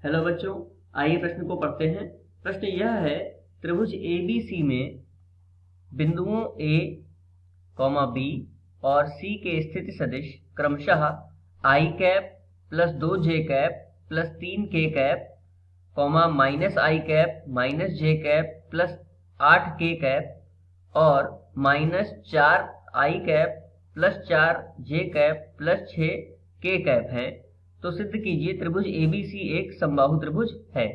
Hello बच्चों, आइए प्रश्न को पढ़ते हैं। प्रश्न यह है, त्रिभुज ABC में बिंदुओं A, B और C के स्थिति सदिश क्रमशः i cap plus 2j cap plus 3k cap, minus i cap minus j cap plus 8k cap और minus 4i cap plus 4j cap plus 6k cap हैं, तो सिद्ध कीजिए त्रिभुज ABC एक समबाहु त्रिभुज है।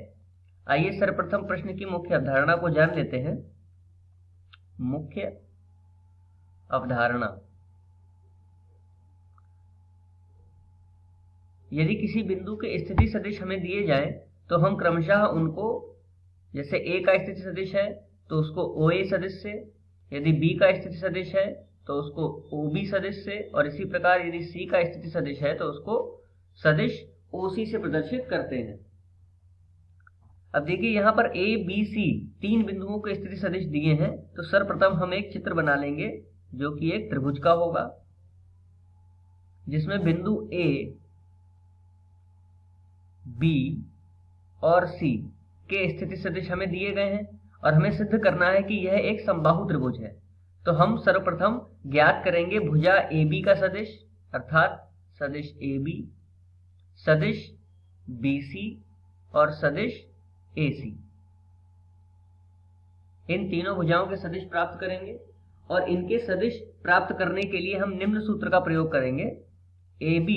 आइए सर्वप्रथम प्रश्न की मुख्य अवधारणा को जान लेते हैं। मुख्य अवधारणा: यदि किसी बिंदु के स्थिति सदिश हमें दिए जाएं तो हम क्रमशः उनको, जैसे A का स्थिति सदिश है तो उसको OA सदिश से, यदि B का स्थिति सदिश है तो उसको OB सदिश से, और इसी प्रकार यदि C का स्थिति सदिश है तो उसको सदिश OC से प्रदर्शित करते हैं। अब देखिए यहाँ पर A, B, C तीन बिंदुओं के स्थिति सदिश दिए हैं, तो सर्वप्रथम हम एक चित्र बना लेंगे जो कि एक त्रिभुज का होगा, जिसमें बिंदु A, B और C के स्थिति सदिश हमें दिए गए हैं और हमें सिद्ध करना है कि यह एक समबाहु त्रिभुज है। तो हम सर्वप्रथम ज्ञात करेंगे भुजा AB का सदिश, अर्थात सदिश AB, सदिश BC और सदिश AC। इन तीनों भुजाओं के सदिश प्राप्त करेंगे और इनके सदिश प्राप्त करने के लिए हम निम्न सूत्र का प्रयोग करेंगे। AB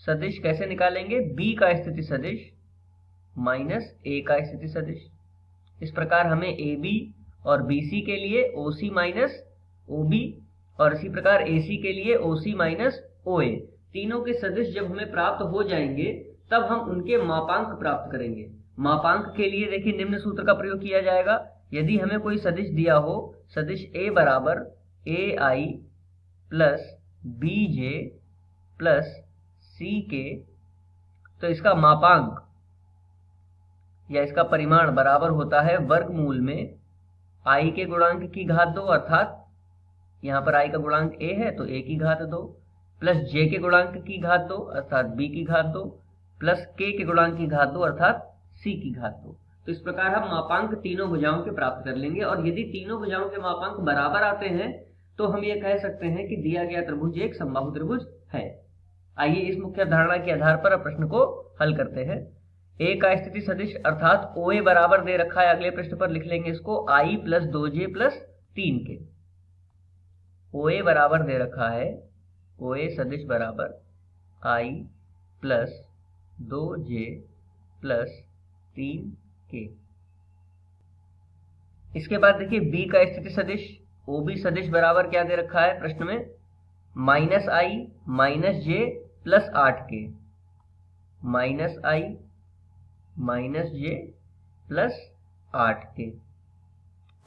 सदिश कैसे निकालेंगे? B का स्थिति सदिश माइनस A का स्थिति सदिश। इस प्रकार हमें AB और BC के लिए OC माइनस OB और इसी प्रकार AC के लिए OC माइनस OA, तीनों के सदिश जब हमें प्राप्त हो जाएंगे तब हम उनके मापांक प्राप्त करेंगे। मापांक के लिए देखिए निम्न सूत्र का प्रयोग किया जाएगा। यदि हमें कोई सदिश दिया हो, सदिश A बराबर AI plus BJ plus CK, तो इसका मापांक या इसका परिमाण बराबर होता है वर्गमूल में I के गुणांक की घात 2, अर्थात यहाँ पर I का गुणांक A है तो A की घात 2, प्लस J के गुणांक की घात 2 अर्थात B की घात 2, प्लस K के गुणांक की घात 2 अर्थात C की घात 2। तो इस प्रकार हम मापांक तीनों भुजाओं के प्राप्त कर लेंगे और यदि तीनों भुजाओं के मापांक बराबर आते हैं तो हम ये कह सकते हैं कि दिया गया त्रिभुज एक समबाहु त्रिभुज है। आइए इस मुख्य अवधारणा के आधार पर प्रश्न को हल करते हैं। A का स्थिति सदिश अर्थात OA बराबर दे रखा है, अगले प्रश्न पर लिख लेंगे इसको I plus 2J plus 3K। OA बराबर दे रखा है, OA सदिश बराबर I plus 2J plus 3K। इसके बाद देखिए B का स्थिति सदिश OB सदिश बराबर क्या दे रखा है प्रश्न में? Minus I minus J plus 8K, minus I minus J plus 8K।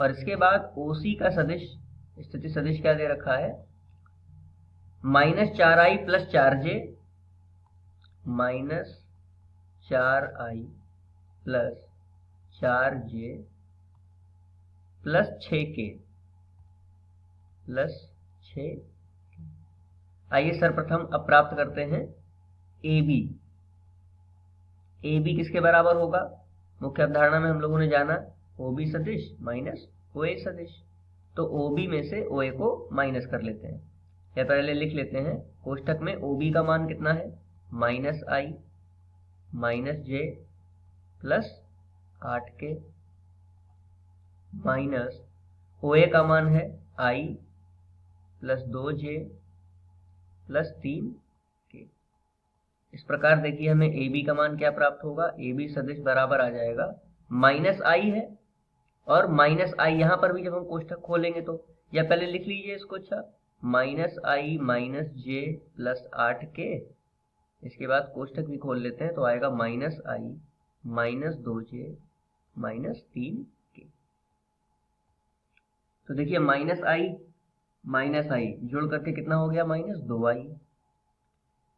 और इसके बाद OC का सदिश स्थिति सदिश क्या दे रखा है? Minus 4I plus 4J, minus 4I plus 4J plus 6K plus 6। आइए सर्वप्रथम अब प्राप्त करते हैं AB। AB किसके बराबर होगा? मुख्य अवधारणा में हम लोगों ने जाना OB सदिश माइनस OA सदिश, तो OB में से OA को माइनस कर लेते हैं या पहले लिख लेते हैं कोष्ठक में OB का मान कितना है? Minus I minus J plus 8K minus OA का मान है I plus 2J plus 3K। इस प्रकार देखिए हमें AB का मान क्या प्राप्त होगा? AB सदिश बराबर आ जाएगा, माइनस I है और माइनस I यहाँ पर भी जब हम कोष्ठक खोलेंगे तो, या पहले लिख लीजिए इसको, अच्छा, minus I minus J plus 8K। इसके बाद कोष्ठक भी खोल लेते हैं तो आएगा minus I minus 2J minus 3K। तो देखिए माइनस I जोड़ करके कितना हो गया? Minus 2I।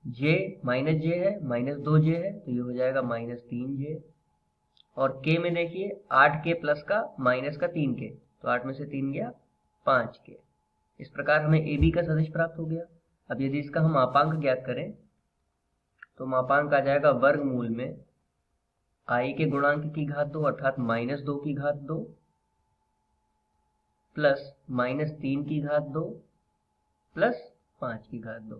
J minus J है, माइनस 2J है तो ये हो जाएगा माइनस 3J। और K में देखिए 8K प्लस का माइनस का 3K, तो 8 में से 3 गया 5K। इस प्रकार हमें AB का सदिश प्राप्त हो गया। अब यदि इसका हम मापांक ज्ञात करें तो मापांक आ जाएगा वर्गमूल में आई के गुणांक की घात 2 अर्थात -2 की घात 2 प्लस -3 की घात 2 प्लस 5 की घात 2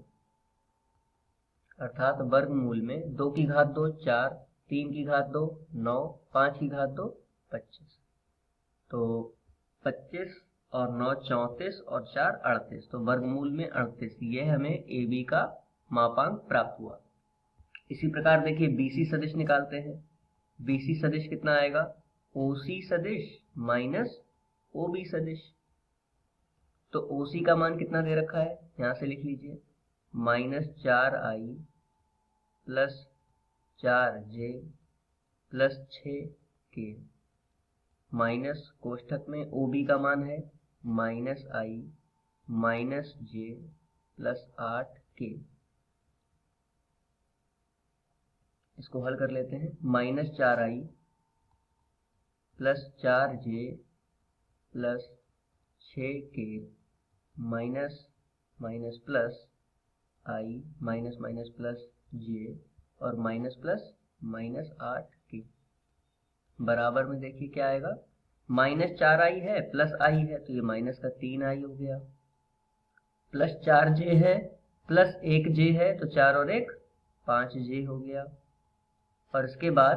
अर्थात वर्गमूल में 2 की घात 2 4, 3 की घात 2 9, 5 की घात 2 25। तो 25 और 9 34 और 4 38, तो वर्गमूल में 38, ये हमें ए बी का मापांक प्राप्त हुआ। इसी प्रकार देखिए बीसी सदिश निकालते हैं। बीसी सदिश कितना आएगा? ओसी सदिश माइनस ओबी सदिश। तो ओसी का मान कितना दे रखा है, यहां से लिख लीजिए, -4i plus 4j plus 6k minus कोष्ठक में ओबी का मान है -i minus j plus 8k। इसको हल कर लेते हैं। -4i plus 4j plus 6k minus minus plus i minus minus plus j और माइनस प्लस माइनस 8k बराबर में देखिए क्या आएगा, -4i है प्लस i है तो ये माइनस का 3i हो गया, प्लस 4j है प्लस 1j है तो 4 और 1 5j हो गया, और इसके बाद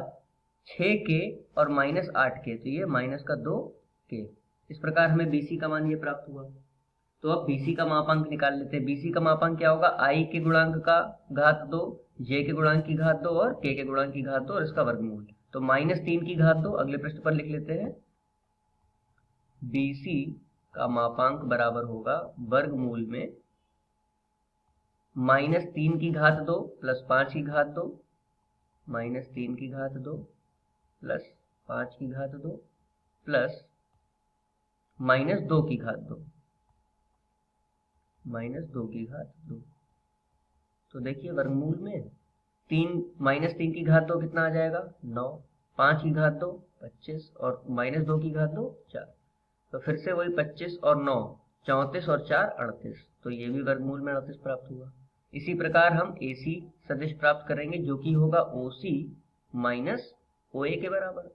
6k और -8k तो ये माइनस का 2k। इस प्रकार हमें BC का मान ये प्राप्त हुआ। तो अब BC का मापांक निकाल लेते हैं। BC का मापांक क्या होगा? I के गुणांक का घात 2, J के गुणांक की घात 2 और K के गुणांक की घात 2 और इसका वर्गमूल। तो -3 की घात 2 अगले पृष्ठ पर लिख लेते हैं। BC का मापांक बराबर होगा वर्गमूल में -3 की घात 2 प्लस 5 की घात 2, -3 की घात 2 प्लस 5 की घात 2 प्लस -2 की घात 2, -2 की घात 2। तो देखिए वर्गमूल में -3 की घात 2 कितना आ जाएगा? 9, 5 की घात 2 25 और -2 की घात 2 4। तो फिर से वही 25 और 9 34 और 4 38, तो ये भी वर्गमूल में 38 प्राप्त हुआ। इसी प्रकार हम AC सदिश प्राप्त करेंगे जो कि होगा OC माइनस OA के बराबर।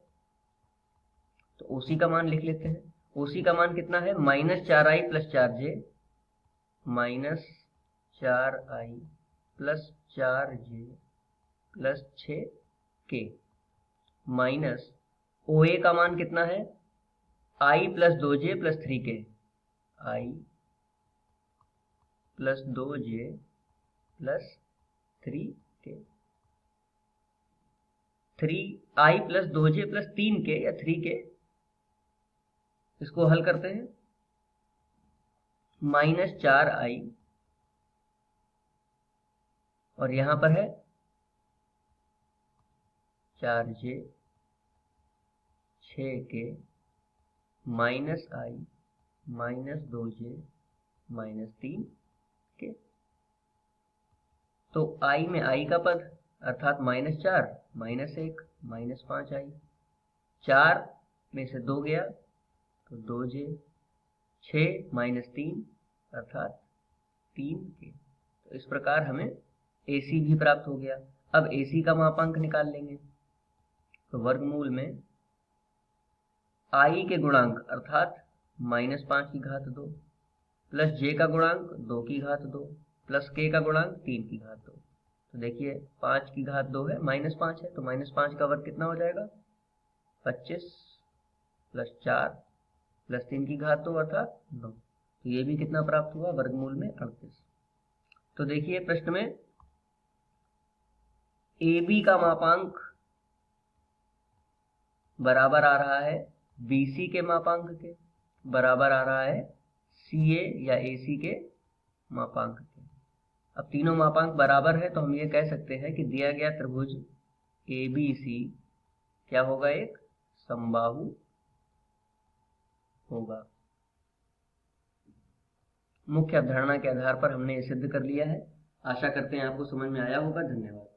तो OC का मान लिख लेते हैं। OC का मान कितना है? -4i plus 4j minus 4i plus 4j plus 6k minus OA का मान कितना है? i plus 2j plus 3k, i plus 2j plus 3k, 3i plus 2j plus 3k या 3k, इसको हल करते हैं। -4i और यहां पर है 4j 6k minus i minus 2j minus 3k। तो i में i का पद अर्थात -4 -1 -5i, 4 में से 2 गया तो 2j, 6 माइनस 3 अर्थात 3k। तो इस प्रकार हमें AC भी प्राप्त हो गया। अब AC का मापांक निकाल लेंगे। तो वर्गमूल में i के गुणांक अर्थात -5 की घात 2 प्लस j का गुणांक 2 की घात 2 प्लस k का गुणांक 3 की घात 2। तो देखिए 5 की घात 2 है, -5 है तो -5 का वर्ग कितना हो जाएगा? 25 प्लस 4 प्लस 3 की घात 2 अर्थात 9। तो ये भी कितना प्राप्त हुआ? वर्गमूल में 38। तो देखिए प्रश्न में AB का मापांक बराबर आ रहा है BC के मापांक के, बराबर आ रहा है CA या AC के मापांक के। अब तीनों मापांक बराबर है तो हम ये कह सकते हैं कि दिया गया त्रिभुज ABC क्या होगा? एक समबाहु होगा। मुख्य अवधारणा के आधार पर हमने ये सिद्ध कर लिया है। आशा करते हैं आपको समझ में आया होगा। धन्यवाद।